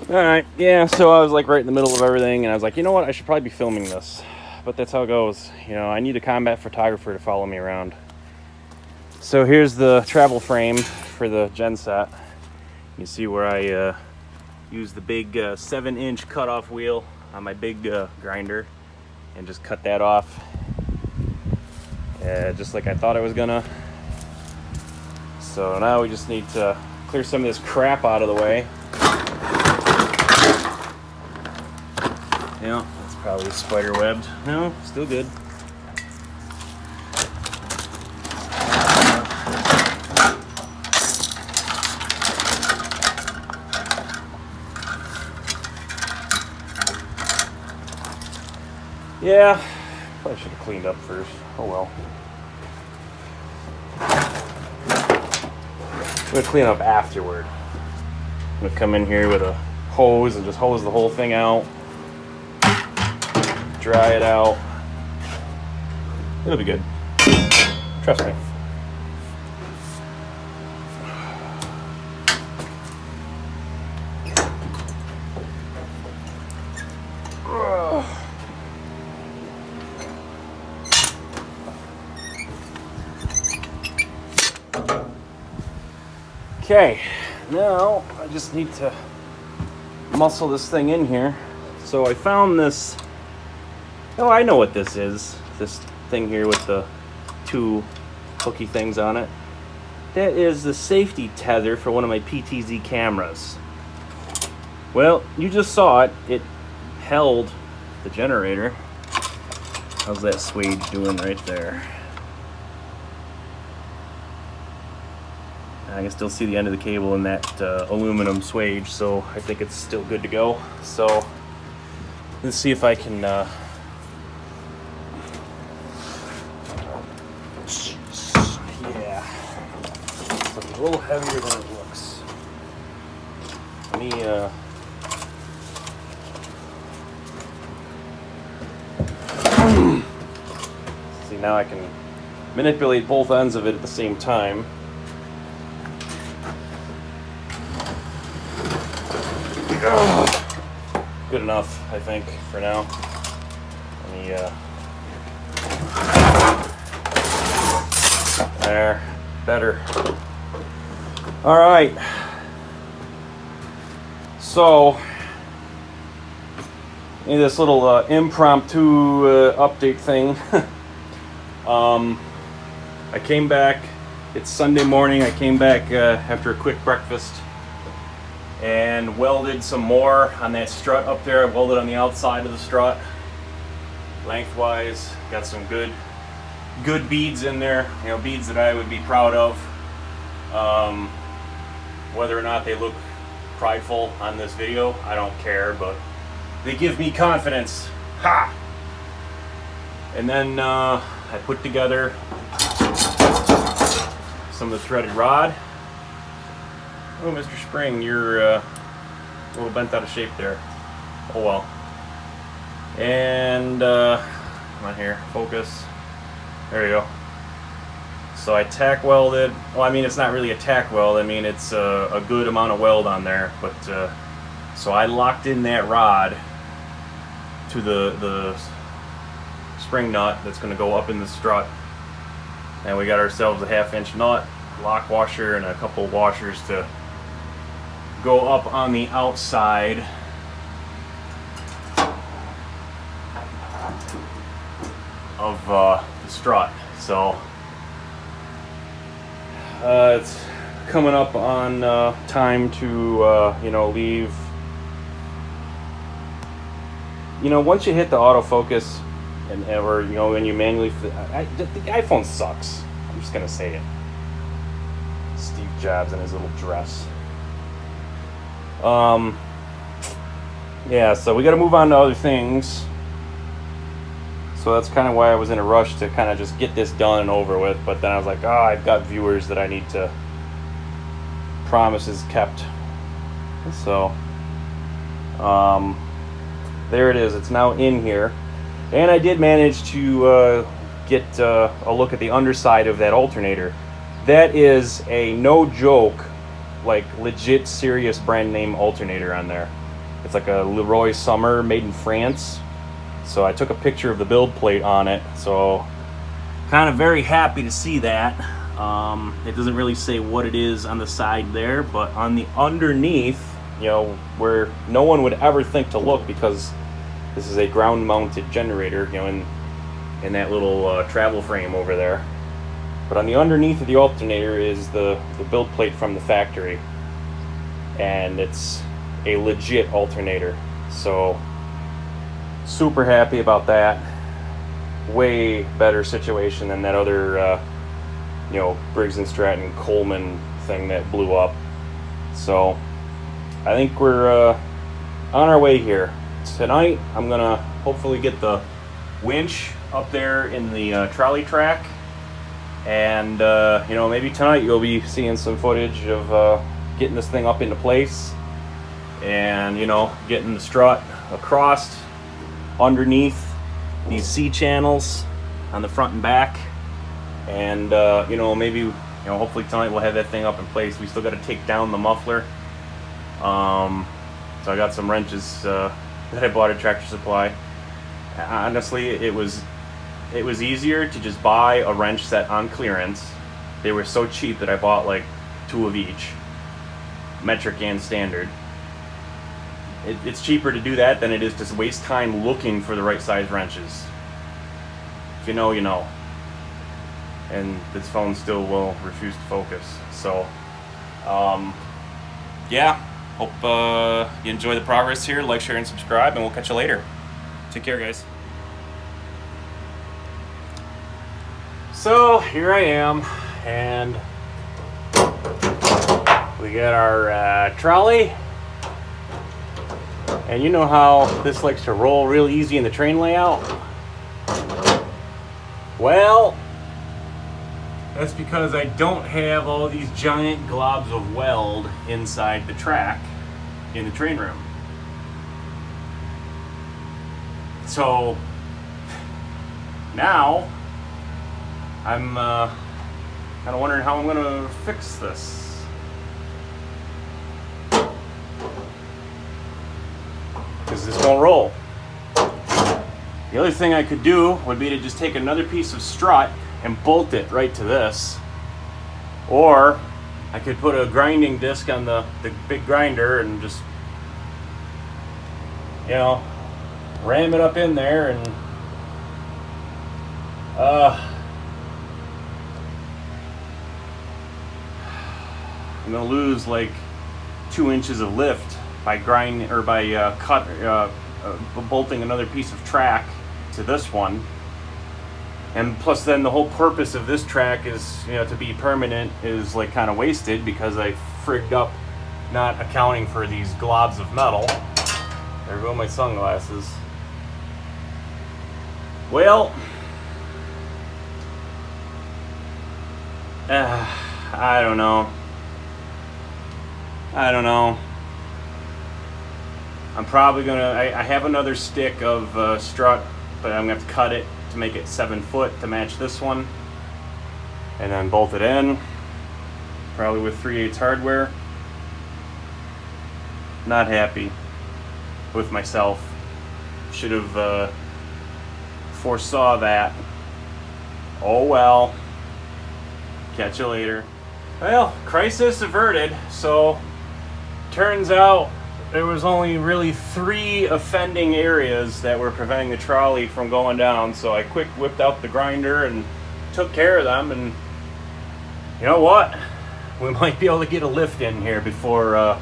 Alright, yeah, so I was like right in the middle of everything, and I was like, you know what, I should probably be filming this. But that's how it goes. You know, I need a combat photographer to follow me around. So here's the travel frame for the genset. You see where I use the big 7-inch cutoff wheel on my big grinder and just cut that off. Just like I thought I was gonna. So now we just need to clear some of this crap out of the way. Yeah, that's probably spider webbed. No, still good. Yeah, probably should have cleaned up first. Oh well. I'm gonna clean up afterward. I'm gonna come in here with a hose and just hose the whole thing out. Dry it out. It'll be good. Trust me. Okay, now I just need to muscle this thing in here. So I found this. Oh, I know what this is. This thing here with the two hooky things on it. That is the safety tether for one of my PTZ cameras. Well, you just saw it. It held the generator. How's that swage doing right there? I can still see the end of the cable in that aluminum swage, so I think it's still good to go. So let's see if I can yeah, it's looking a little heavier than it looks. Let me see, now I can manipulate both ends of it at the same time. Good enough, I think, for now. Let me, there, better. All right. So, in this little impromptu update thing, I came back. It's Sunday morning. I came back after a quick breakfast and welded some more on that strut up there. I welded on the outside of the strut, lengthwise. Got some good beads in there, you know, beads that I would be proud of. Whether or not they look prideful on this video, I don't care, but they give me confidence. Ha! And then I put together some of the threaded rod. Oh, Mr. Spring, you're a little bent out of shape there. Oh well. And come on here, focus. There you go. So I tack welded. Well, I mean, it's not really a tack weld. I mean, it's a good amount of weld on there. But so I locked in that rod to the spring nut that's going to go up in the strut. And we got ourselves a 1/2-inch nut, lock washer, and a couple washers to go up on the outside of the strut. So it's coming up on time to you know, leave. You know, once you hit the autofocus or you know, when you manually the iPhone sucks. I'm just gonna say it. Steve Jobs in his little dress. Yeah, so we got to move on to other things. So that's kind of why I was in a rush to kind of just get this done and over with. But then I was like, oh, I've got viewers that I need to, promises kept. So there it is. It's now in here. And I did manage to get a look at the underside of that alternator. That is a no joke, like legit serious brand name alternator on there. It's like a Leroy Summer made in France. So I took a picture of the build plate on it. So kind of very happy to see that. It doesn't really say what it is on the side there, but on the underneath, you know, where no one would ever think to look, because this is a ground mounted generator, you know, in that little travel frame over there. But on the underneath of the alternator is the build plate from the factory, and it's a legit alternator. So super happy about that. Way better situation than that other you know, Briggs & Stratton Coleman thing that blew up. So I think we're on our way here. Tonight I'm gonna hopefully get the winch up there in the trolley track, and you know, maybe tonight you'll be seeing some footage of getting this thing up into place, and you know, getting the strut across underneath these C channels on the front and back. And you know, maybe, you know, hopefully tonight we'll have that thing up in place. We still got to take down the muffler. So I got some wrenches that I bought at Tractor Supply. Honestly, it was easier to just buy a wrench set on clearance. They were so cheap that I bought like 2 of each, metric and standard. It's cheaper to do that than it is to waste time looking for the right size wrenches. If you know, you know. And this phone still will refuse to focus. So yeah, hope you enjoy the progress here. Like, share, and subscribe, and we'll catch you later. Take care, guys. So here I am, and we got our trolley, and you know how this likes to roll real easy in the train layout. Well, that's because I don't have all these giant globs of weld inside the track in the train room. So now I'm kind of wondering how I'm going to fix this. Because this won't roll. The other thing I could do would be to just take another piece of strut and bolt it right to this, or I could put a grinding disc on the big grinder and just, you know, ram it up in there, and I'm gonna lose like 2 inches of lift by bolting another piece of track to this one. And plus, then the whole purpose of this track is, you know, to be permanent, is like kind of wasted, because I frigged up not accounting for these globs of metal. There go my sunglasses. Well, I don't know. I'm probably gonna, I have another stick of strut, but I'm gonna have to cut it to make it 7 foot to match this one, and then bolt it in, probably with 3/8 hardware. Not happy with myself. Should have foresaw that. Oh well. Catch you later. Well, crisis averted. So turns out there was only really 3 offending areas that were preventing the trolley from going down, so I quick whipped out the grinder and took care of them, and you know what? We might be able to get a lift in here before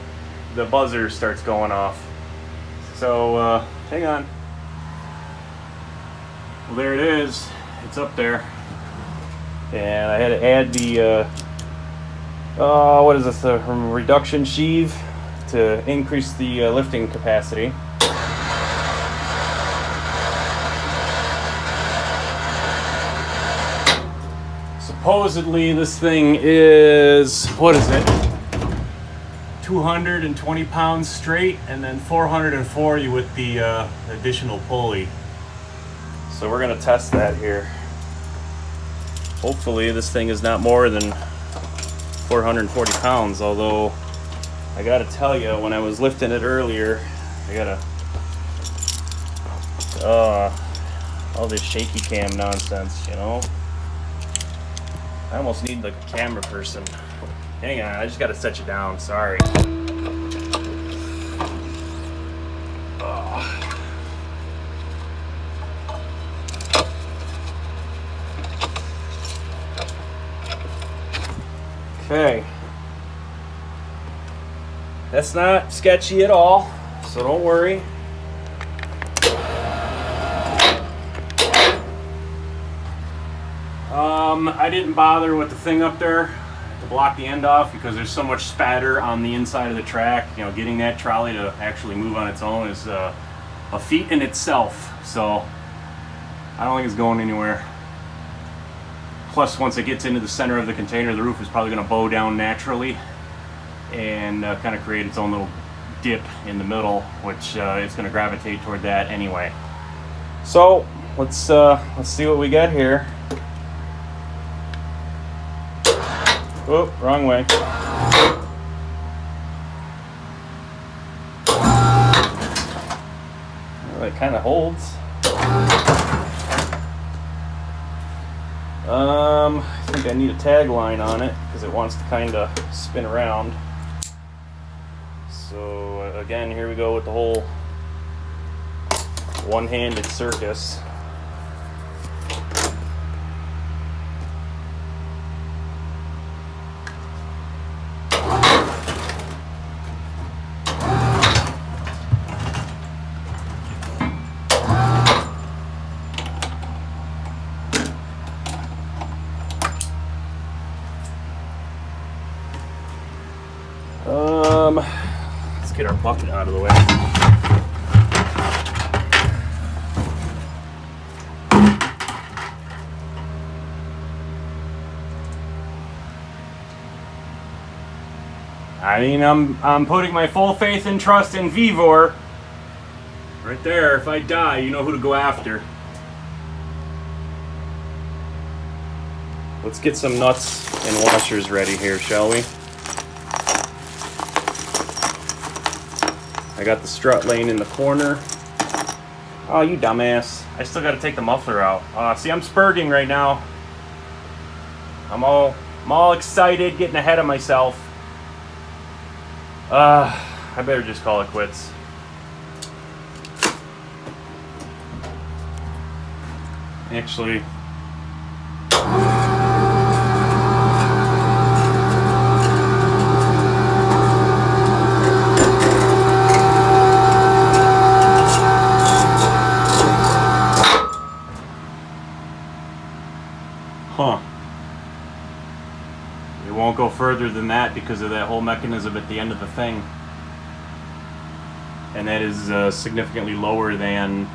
the buzzer starts going off. So hang on. Well, there it is. It's up there. And I had to add the what is this, the reduction sheave to increase the lifting capacity. Supposedly this thing is, what is it, 220 pounds straight, and then 440 with the additional pulley. So we're gonna test that here. Hopefully this thing is not more than 440 pounds, although I gotta tell you, when I was lifting it earlier, I gotta, all this shaky cam nonsense, you know? I almost need like a camera person. Hang on, I just gotta set you down, sorry. Okay. That's not sketchy at all, so don't worry. I didn't bother with the thing up there to block the end off because there's so much spatter on the inside of the track. You know, getting that trolley to actually move on its own is a feat in itself. So I don't think it's going anywhere. Plus, once it gets into the center of the container, the roof is probably going to bow down naturally and kind of create its own little dip in the middle, which it's going to gravitate toward that anyway. So let's see what we got here. Oh, wrong way. Well, it kind of holds. I think I need a tag line on it because it wants to kind of spin around. So again, here we go with the whole one-handed circus. Let's get our bucket out of the way. I mean, I'm putting my full faith and trust in Vivor. Right there, if I die, you know who to go after. Let's get some nuts and washers ready here, shall we? I got the strut laying in the corner. Oh, you dumbass. I still got to take the muffler out. See, I'm spurting right now. I'm all excited, getting ahead of myself. I better just call it quits. Actually, it won't go further than that because of that whole mechanism at the end of the thing. And that is significantly lower than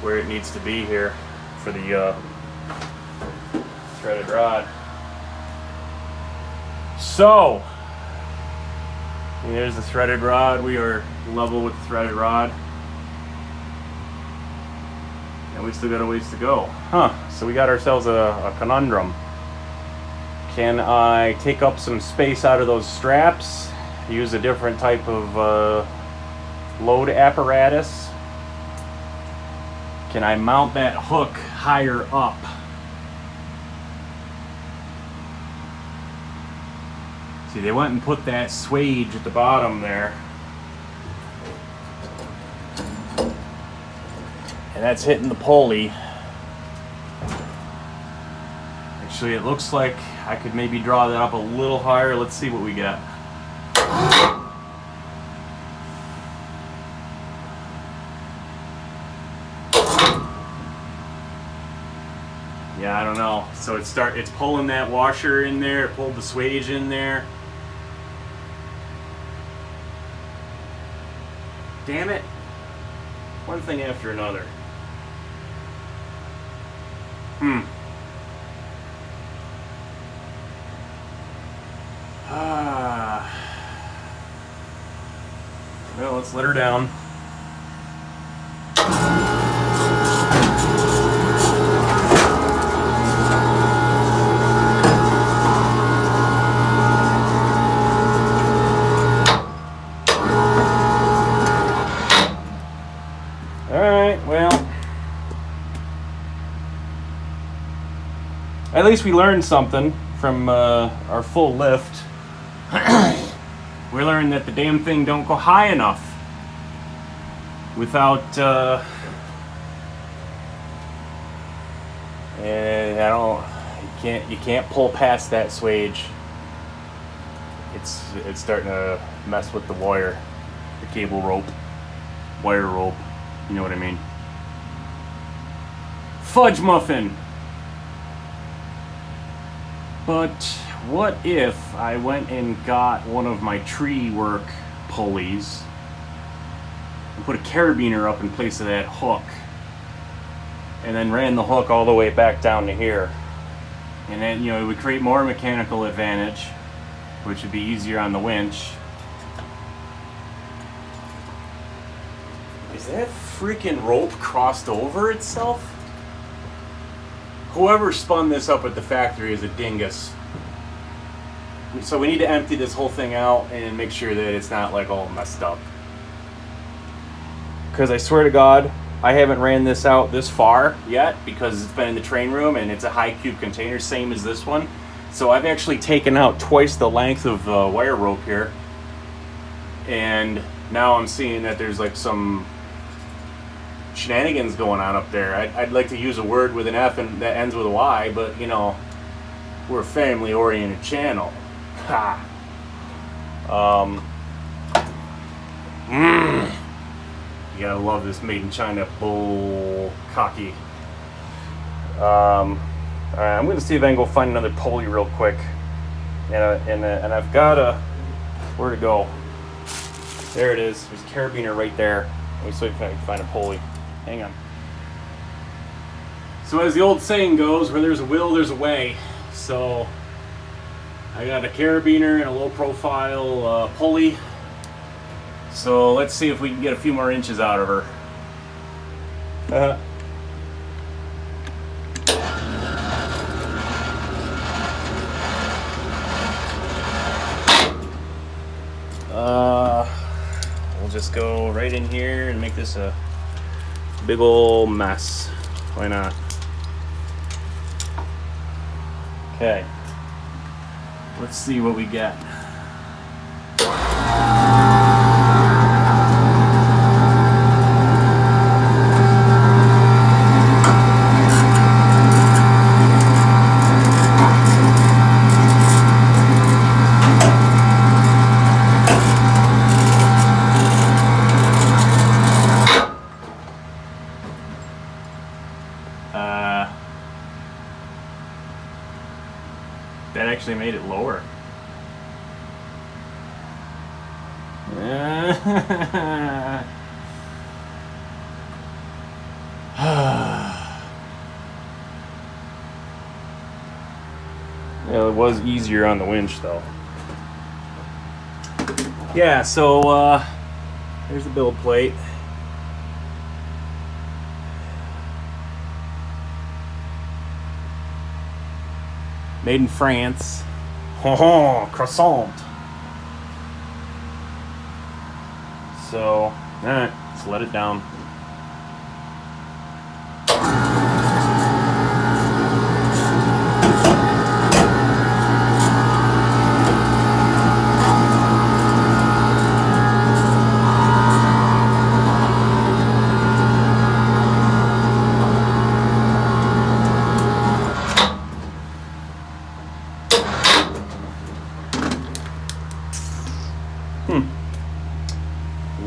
where it needs to be here for the threaded rod. So, there's the threaded rod. We are level with the threaded rod. And we still got a ways to go. So we got ourselves a conundrum. Can I take up some space out of those straps, use a different type of load apparatus? Can I mount that hook higher up? See, they went and put that swage at the bottom there. And that's hitting the pulley. Actually, it looks like I could maybe draw that up a little higher. Let's see what we got. Yeah, I don't know. So it's pulling that washer in there. It pulled the swage in there. Damn it. One thing after another. Well, let's let her down. at least we learned something from our full lift. We learned that the damn thing don't go high enough without and I don't, you can't pull past that swage. It's starting to mess with the wire, the cable rope, wire rope, you know what I mean. Fudge muffin. But what if I went and got one of my tree work pulleys and put a carabiner up in place of that hook, and then ran the hook all the way back down to here, and then, you know, it would create more mechanical advantage, which would be easier on the winch. Is that freaking rope crossed over itself? Whoever spun this up at the factory is a dingus. So we need to empty this whole thing out and make sure that it's not like all messed up. Because I swear to God, I haven't ran this out this far yet because it's been in the train room and it's a high cube container, same as this one. So I've actually taken out twice the length of wire rope here. And now I'm seeing that there's like some shenanigans going on up there. I'd like to use a word with an F and that ends with a Y, but you know, we're a family-oriented channel. Ha. You gotta love this made in China bull cocky. Alright, I'm gonna see if I can go find another pulley real quick, and I've got a, where to go? There it is. There's a carabiner right there. Let me see if I can find a pulley. Hang on. So as the old saying goes, where there's a will, there's a way. So I got a carabiner and a low profile pulley. So let's see if we can get a few more inches out of her. We'll just go right in here and make this a big ol' mess. Why not? Okay. Let's see what we get. That actually made it lower. Yeah, it was easier on the winch though. Yeah, so there's the build plate. Made in France. Oh, croissant. So, alright, let's let it down.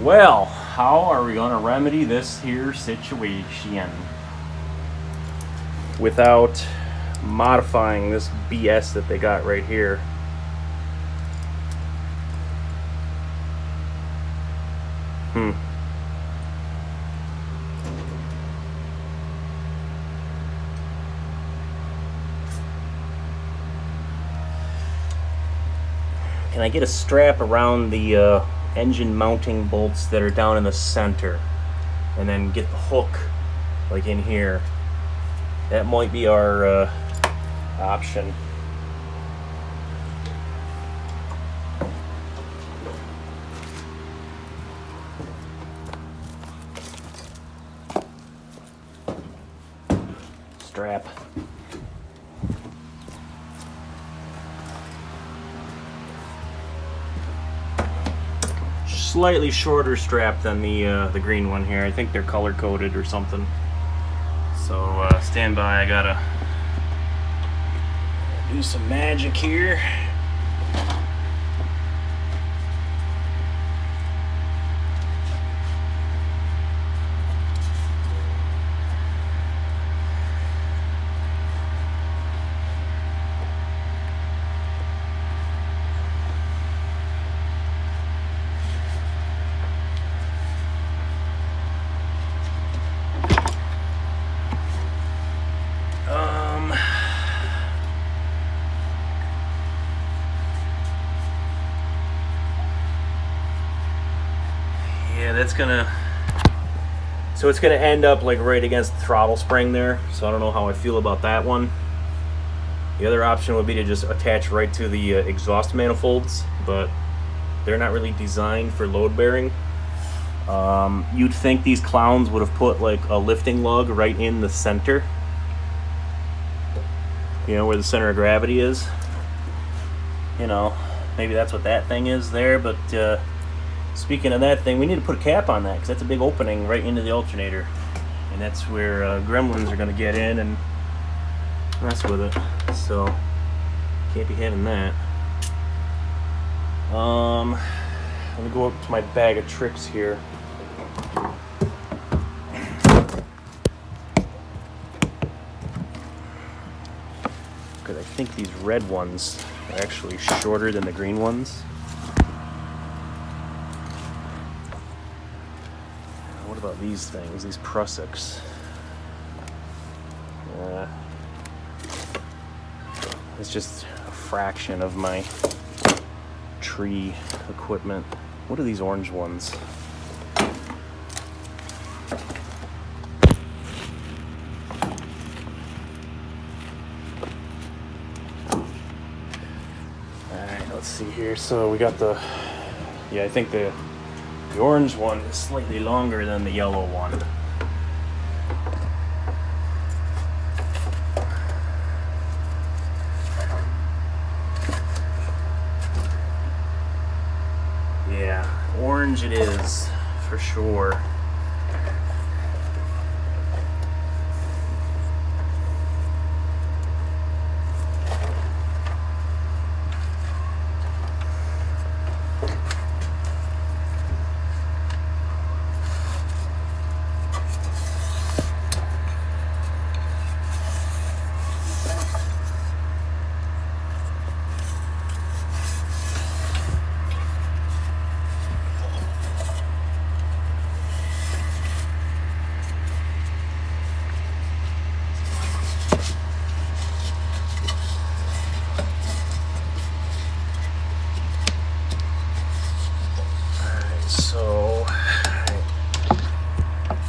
Well, how are we going to remedy this here situation without modifying this BS that they got right here? Can I get a strap around the engine mounting bolts that are down in the center and then get the hook like in here? That might be our option. Strap. slightly shorter strap than the green one here. I think they're color coded or something. So stand by. I gotta do some magic here. Yeah, that's gonna. So it's gonna end up like right against the throttle spring there. So I don't know how I feel about that one. The other option would be to just attach right to the exhaust manifolds, but they're not really designed for load bearing. You'd think these clowns would have put like a lifting lug right in the center. You know, where the center of gravity is. You know, maybe that's what that thing is there, but speaking of that thing, we need to put a cap on that because that's a big opening right into the alternator. And that's where gremlins are going to get in and mess with it. So, can't be having that. Let me go up to my bag of tricks here. Because I think these red ones are actually shorter than the green ones. What about these things, these prussics? It's just a fraction of my tree equipment. What are these orange ones? Alright, let's see here. So we got the, yeah, I think the orange one is slightly longer than the yellow one. Yeah, orange it is, for sure.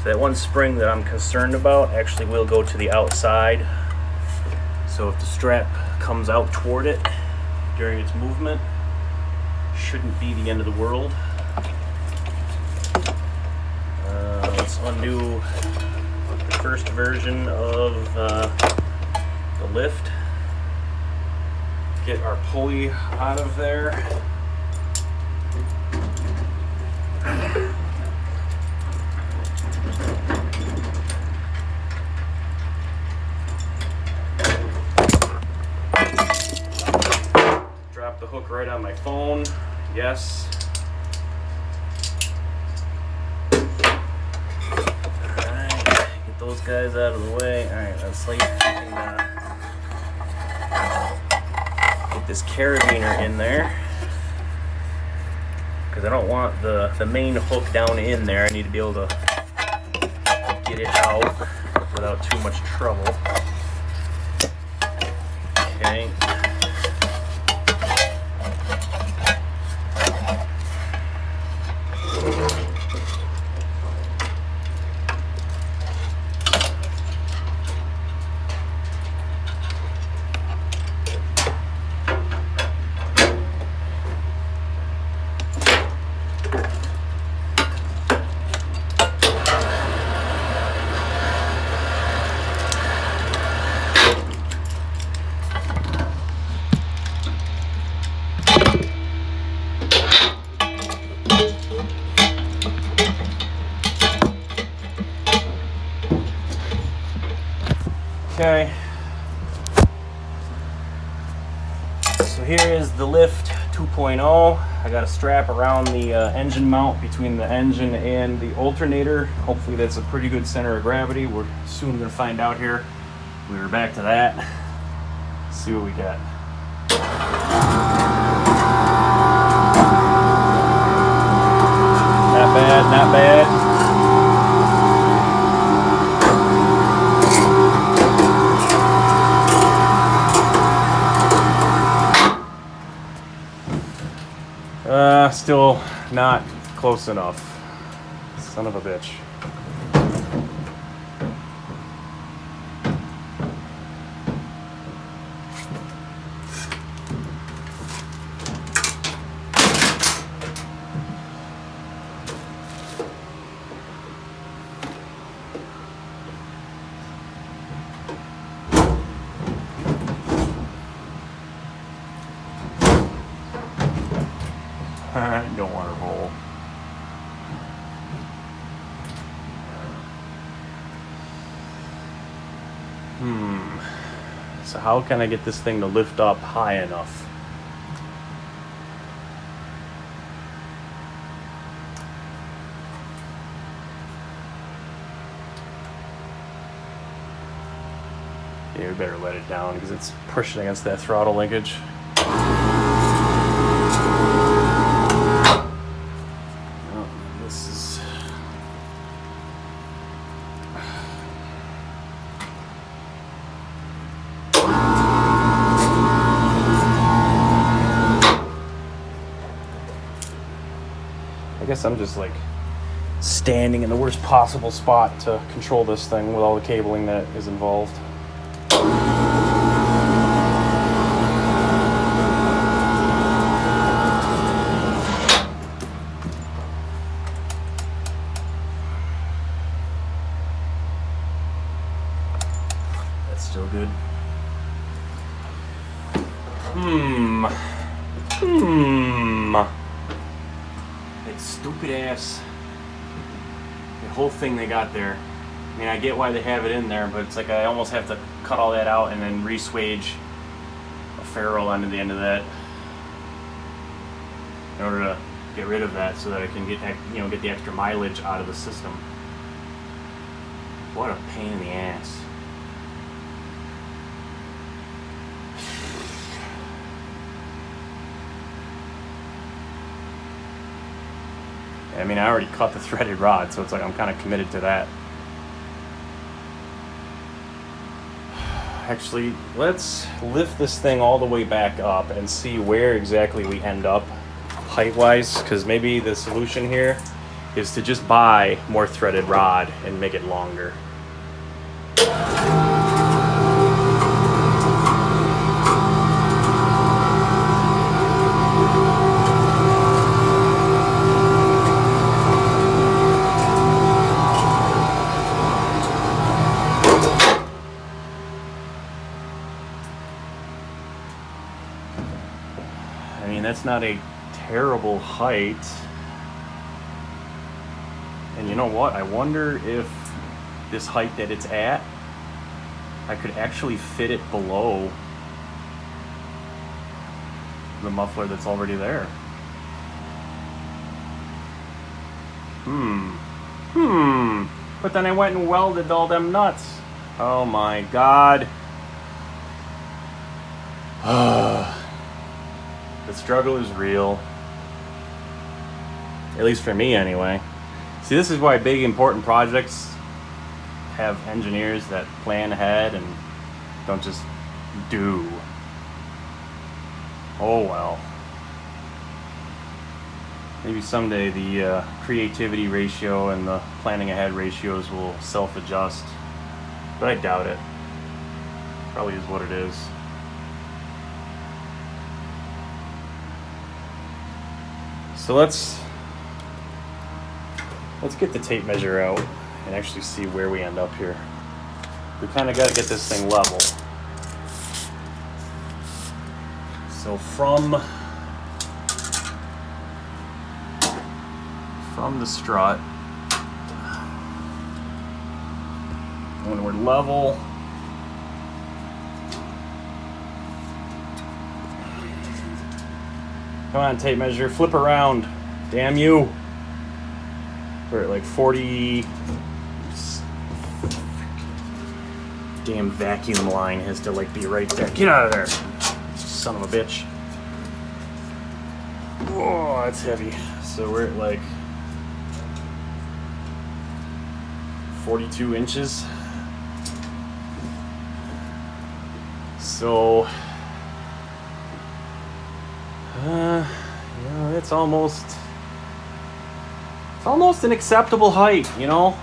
That one spring that I'm concerned about actually will go to the outside. So if the strap comes out toward it during its movement, shouldn't be the end of the world. Let's undo the first version of the lift. Get our pulley out of there. Drop the hook right on my phone. Yes. Alright, get those guys out of the way. Alright, let's see if we can get this carabiner in there. Because I don't want the main hook down in there. I need to be able to get it out without too much trouble. Okay. Okay. So here is the lift 2.0. I got a strap around the engine mount between the engine and the alternator. Hopefully that's a pretty good center of gravity. We're soon going to find out here. We're back to that. Let's see what we got. Not bad, not bad. Still not close enough. Son of a bitch. I don't want to roll. So how can I get this thing to lift up high enough? Yeah, we better let it down because it's pushing against that throttle linkage. I guess I'm just like standing in the worst possible spot to control this thing with all the cabling that is involved. That's still good. That stupid ass. The whole thing they got there. I mean, I get why they have it in there, but it's like I almost have to cut all that out and then re-swage a ferrule onto the end of that in order to get rid of that, so that I can get the extra mileage out of the system. What a pain in the ass. I mean, I already cut the threaded rod, so it's like I'm kind of committed to that. Actually, let's lift this thing all the way back up and see where exactly we end up height-wise, because maybe the solution here is to just buy more threaded rod and make it longer. I mean, that's not a terrible height. And you know what? I wonder if this height that it's at, I could actually fit it below the muffler that's already there. But then I went and welded all them nuts. Oh my God. The struggle is real. At least for me, anyway. See, this is why big, important projects have engineers that plan ahead and don't just do. Oh well. Maybe someday the creativity ratio and the planning ahead ratios will self-adjust. But I doubt it. Probably is what it is. So let's get the tape measure out and actually see where we end up here. We kind of got to get this thing level. So from from the strut. When we're level, come on, tape measure, flip around. Damn you. We're at like 40. Damn vacuum line has to like be right there. Get out of there, son of a bitch. Whoa, that's heavy. So we're at like 42 inches. So, it's almost an acceptable height, you know?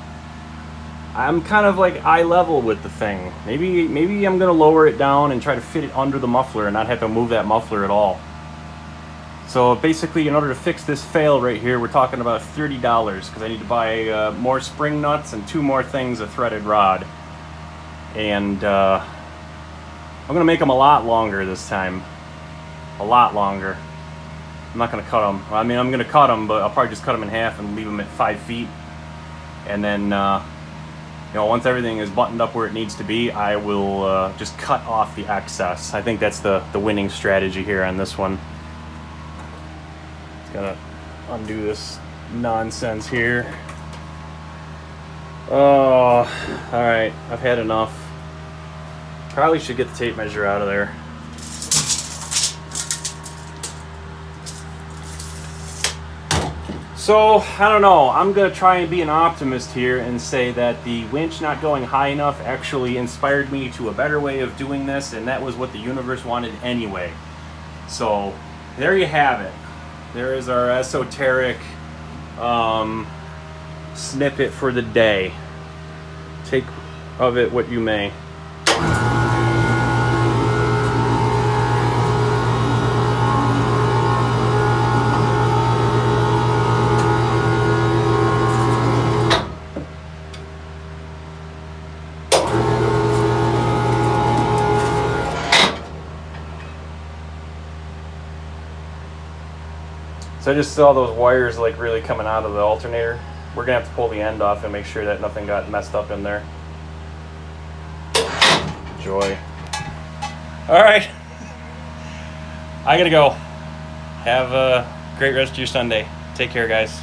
I'm kind of like eye level with the thing. Maybe I'm gonna lower it down and try to fit it under the muffler and not have to move that muffler at all. So basically, in order to fix this fail right here, we're talking about $30 because I need to buy more spring nuts and 2 more things of threaded rod. And I'm gonna make them a lot longer this time. A lot longer. I'm not gonna cut them. I mean, I'm gonna cut them, but I'll probably just cut them in half and leave them at 5 feet. And then, once everything is buttoned up where it needs to be, I will just cut off the excess. I think that's the winning strategy here on this one. Just gotta undo this nonsense here. Oh, all right. I've had enough. Probably should get the tape measure out of there. So, I don't know. I'm going to try and be an optimist here and say that the winch not going high enough actually inspired me to a better way of doing this, and that was what the universe wanted anyway. So, there you have it. There is our esoteric snippet for the day. Take of it what you may. So I just saw those wires like really coming out of the alternator. We're gonna have to pull the end off and make sure that nothing got messed up in there. Joy. All right. I gotta go. Have a great rest of your Sunday. Take care, guys.